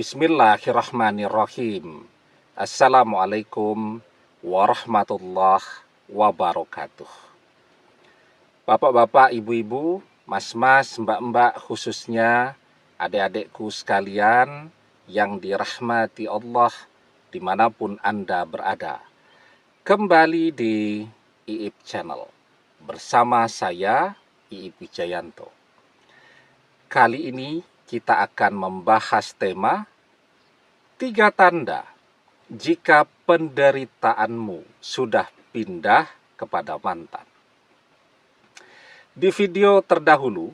Bismillahirrahmanirrahim. Assalamualaikum warahmatullahi wabarakatuh. Bapak-bapak, ibu-ibu, mas-mas, mbak-mbak, khususnya adik-adikku sekalian yang dirahmati Allah dimanapun Anda berada. Kembali di Iip Channel bersama saya, Iip Wijayanto. Kali ini kita akan membahas tema 3 tanda jika penderitaanmu sudah pindah kepada mantan. Di video terdahulu,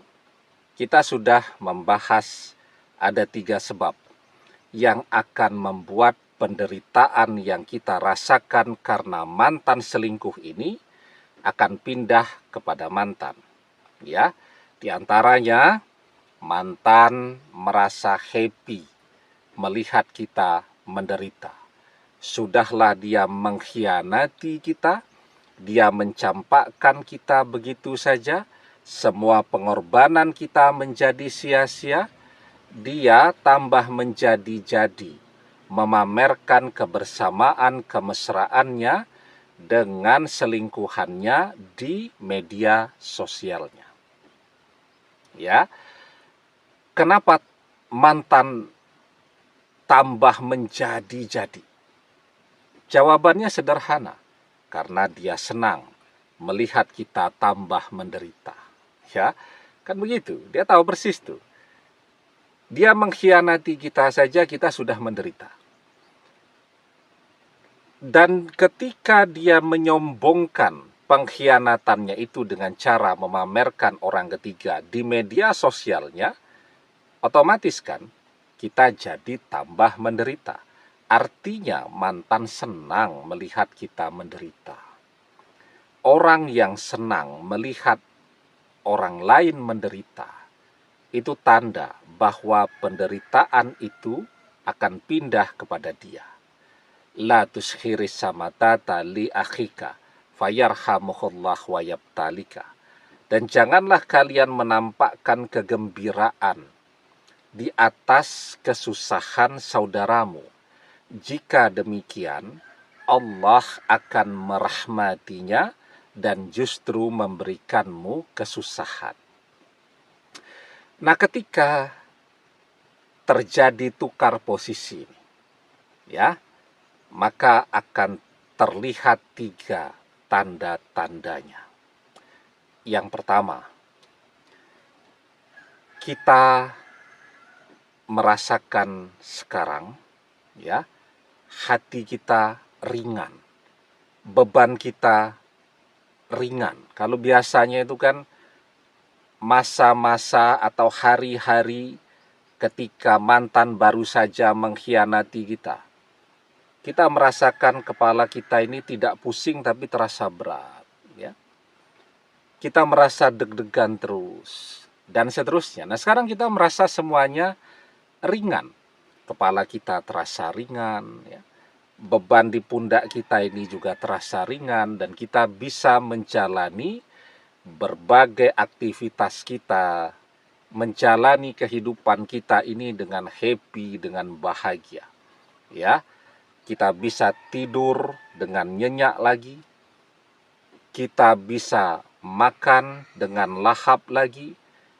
kita sudah membahas ada 3 sebab yang akan membuat penderitaan yang kita rasakan karena mantan selingkuh ini akan pindah kepada mantan. Ya, di antaranya mantan merasa happy melihat kita menderita. Sudahlah dia mengkhianati kita, dia mencampakkan kita begitu saja, semua pengorbanan kita menjadi sia-sia, dia tambah menjadi-jadi, memamerkan kebersamaan kemesraannya dengan selingkuhannya di media sosialnya. Ya, kenapa mantan tambah menjadi-jadi? Jawabannya sederhana, karena dia senang melihat kita tambah menderita. Ya, kan begitu. Dia tahu persis tuh. Dia mengkhianati kita saja kita sudah menderita. Dan ketika dia menyombongkan pengkhianatannya itu dengan cara memamerkan orang ketiga di media sosialnya, otomatis kan kita jadi tambah menderita. Artinya mantan senang melihat kita menderita. Orang yang senang melihat orang lain menderita, itu tanda bahwa penderitaan itu akan pindah kepada dia. La tushiris samatata li akhika fayarhamuhullah wa yabtalika. Dan janganlah kalian menampakkan kegembiraan di atas kesusahan saudaramu. Jika demikian, Allah akan merahmatinya dan justru memberikanmu kesusahan. Nah, ketika terjadi tukar posisi, ya, maka akan terlihat 3 tanda-tandanya. Yang pertama, kita merasakan sekarang, ya, hati kita ringan, beban kita ringan. Kalau biasanya itu kan masa-masa atau hari-hari ketika mantan baru saja mengkhianati kita, kita merasakan kepala kita ini tidak pusing tapi terasa berat, ya. Kita merasa deg-degan terus dan seterusnya. Nah, sekarang kita merasa semuanya ringan, kepala kita terasa ringan, ya. Beban di pundak kita ini juga terasa ringan dan kita bisa menjalani berbagai aktivitas kita, menjalani kehidupan kita ini dengan happy, dengan bahagia. Ya, kita bisa tidur dengan nyenyak lagi, kita bisa makan dengan lahap lagi,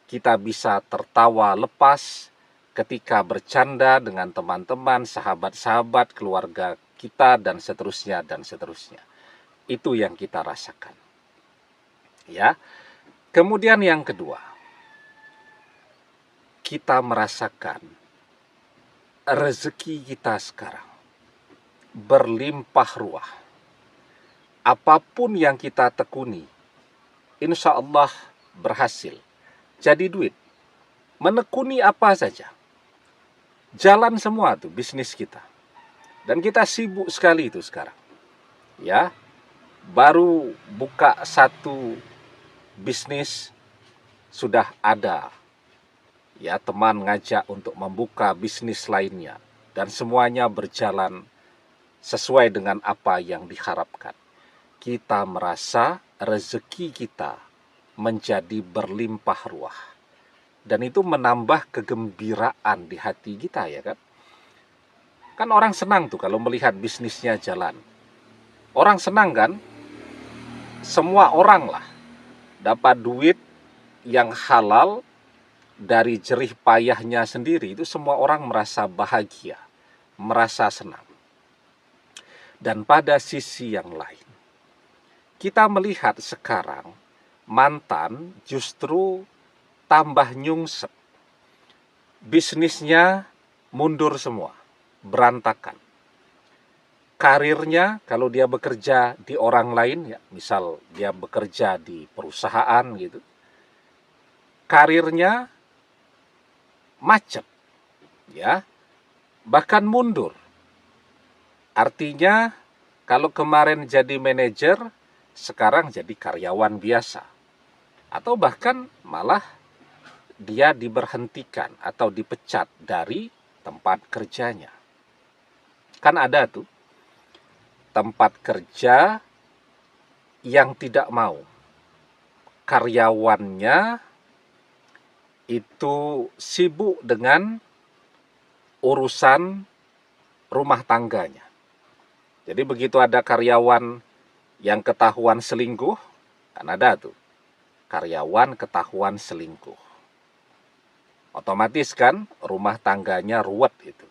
kita bisa tertawa lepas ketika bercanda dengan teman-teman, sahabat-sahabat, keluarga kita, dan seterusnya, dan seterusnya. Itu yang kita rasakan. Ya. Kemudian yang kedua, kita merasakan rezeki kita sekarang berlimpah ruah. Apapun yang kita tekuni, insya Allah berhasil. Jadi duit. Menekuni apa saja, jalan semua tuh bisnis kita. Dan kita sibuk sekali itu sekarang. Ya, baru buka satu bisnis sudah ada, ya, teman ngajak untuk membuka bisnis lainnya. Dan semuanya berjalan sesuai dengan apa yang diharapkan. Kita merasa rezeki kita menjadi berlimpah ruah. Dan itu menambah kegembiraan di hati kita, ya kan? Kan orang senang tuh kalau melihat bisnisnya jalan. Orang senang kan? Semua orang lah dapat duit yang halal dari jerih payahnya sendiri, itu semua orang merasa bahagia, merasa senang. Dan pada sisi yang lain, kita melihat sekarang mantan justru tambah nyungsep. Bisnisnya mundur semua, berantakan. Karirnya kalau dia bekerja di orang lain, ya misal dia bekerja di perusahaan gitu, karirnya macet, ya, bahkan mundur. Artinya kalau kemarin jadi manajer, sekarang jadi karyawan biasa. Atau bahkan malah dia diberhentikan atau dipecat dari tempat kerjanya. Kan ada tuh tempat kerja yang tidak mau karyawannya itu sibuk dengan urusan rumah tangganya. Jadi begitu ada karyawan yang ketahuan selingkuh, kan ada tuh karyawan ketahuan selingkuh. Otomatis kan rumah tangganya ruwet itu.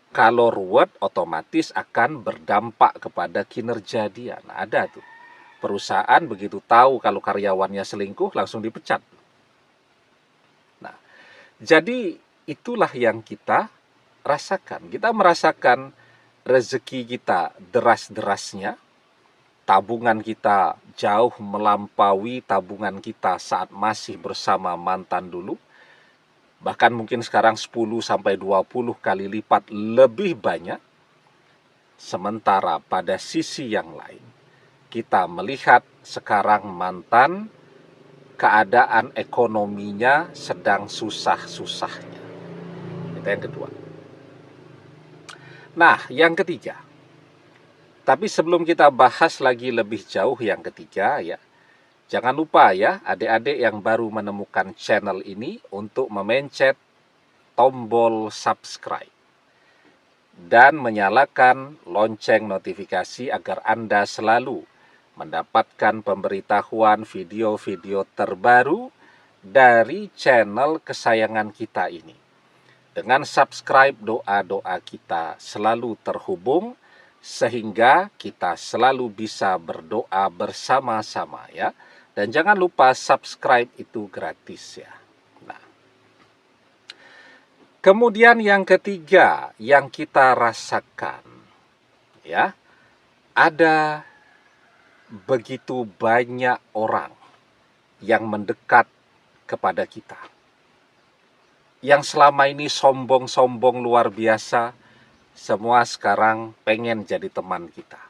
Kalau ruwet otomatis akan berdampak kepada kinerja dia. Nah, ada tuh perusahaan begitu tahu kalau karyawannya selingkuh langsung dipecat. Nah, jadi itulah yang kita rasakan. Kita merasakan rezeki kita deras-derasnya, tabungan kita jauh melampaui tabungan kita saat masih bersama mantan dulu. Bahkan mungkin sekarang 10-20 kali lipat lebih banyak. Sementara pada sisi yang lain, kita melihat sekarang mantan keadaan ekonominya sedang susah-susahnya. Itu yang kedua. Nah, yang ketiga. Tapi sebelum kita bahas lagi lebih jauh yang ketiga ya, jangan lupa ya adik-adik yang baru menemukan channel ini untuk memencet tombol subscribe dan menyalakan lonceng notifikasi agar Anda selalu mendapatkan pemberitahuan video-video terbaru dari channel kesayangan kita ini. Dengan subscribe, doa-doa kita selalu terhubung sehingga kita selalu bisa berdoa bersama-sama ya. Dan jangan lupa subscribe itu gratis ya. Nah, kemudian yang ketiga yang kita rasakan ya, ada begitu banyak orang yang mendekat kepada kita. Yang selama ini sombong-sombong luar biasa, semua sekarang pengen jadi teman kita.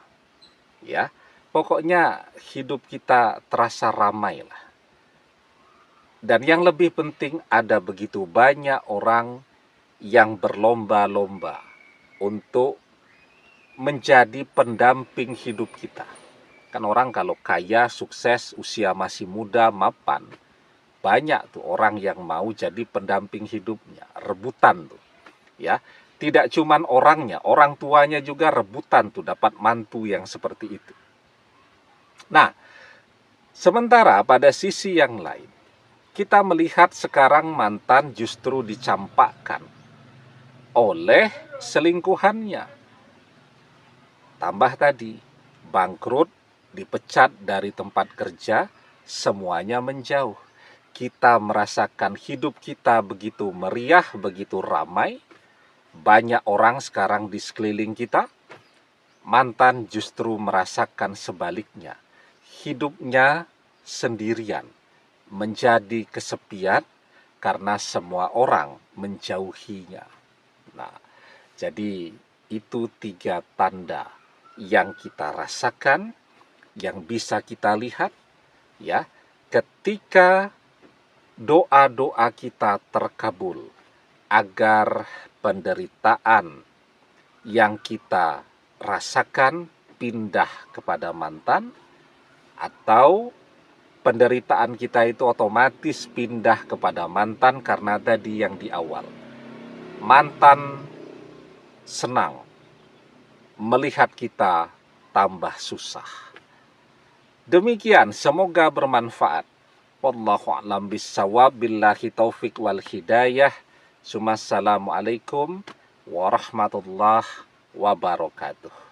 Ya, pokoknya hidup kita terasa ramai lah. Dan yang lebih penting ada begitu banyak orang yang berlomba-lomba untuk menjadi pendamping hidup kita. Kan orang kalau kaya, sukses, usia masih muda, mapan, banyak tuh orang yang mau jadi pendamping hidupnya, rebutan tuh. Ya, tidak cuman orangnya, orang tuanya juga rebutan tuh dapat mantu yang seperti itu. Nah, sementara pada sisi yang lain, kita melihat sekarang mantan justru dicampakkan oleh selingkuhannya. Tambah tadi, bangkrut, dipecat dari tempat kerja, semuanya menjauh. Kita merasakan hidup kita begitu meriah, begitu ramai. Banyak orang sekarang di sekeliling kita. Mantan justru merasakan sebaliknya. Hidupnya sendirian, menjadi kesepian karena semua orang menjauhinya. Nah, jadi itu 3 tanda yang kita rasakan, yang bisa kita lihat ya, ketika doa-doa kita terkabul agar penderitaan yang kita rasakan pindah kepada mantan, atau penderitaan kita itu otomatis pindah kepada mantan karena tadi yang di awal. Mantan senang melihat kita tambah susah. Demikian, semoga bermanfaat. Wallahu a'lam bissawab, billahi taufik wal hidayah. Assalamualaikum warahmatullahi wabarakatuh.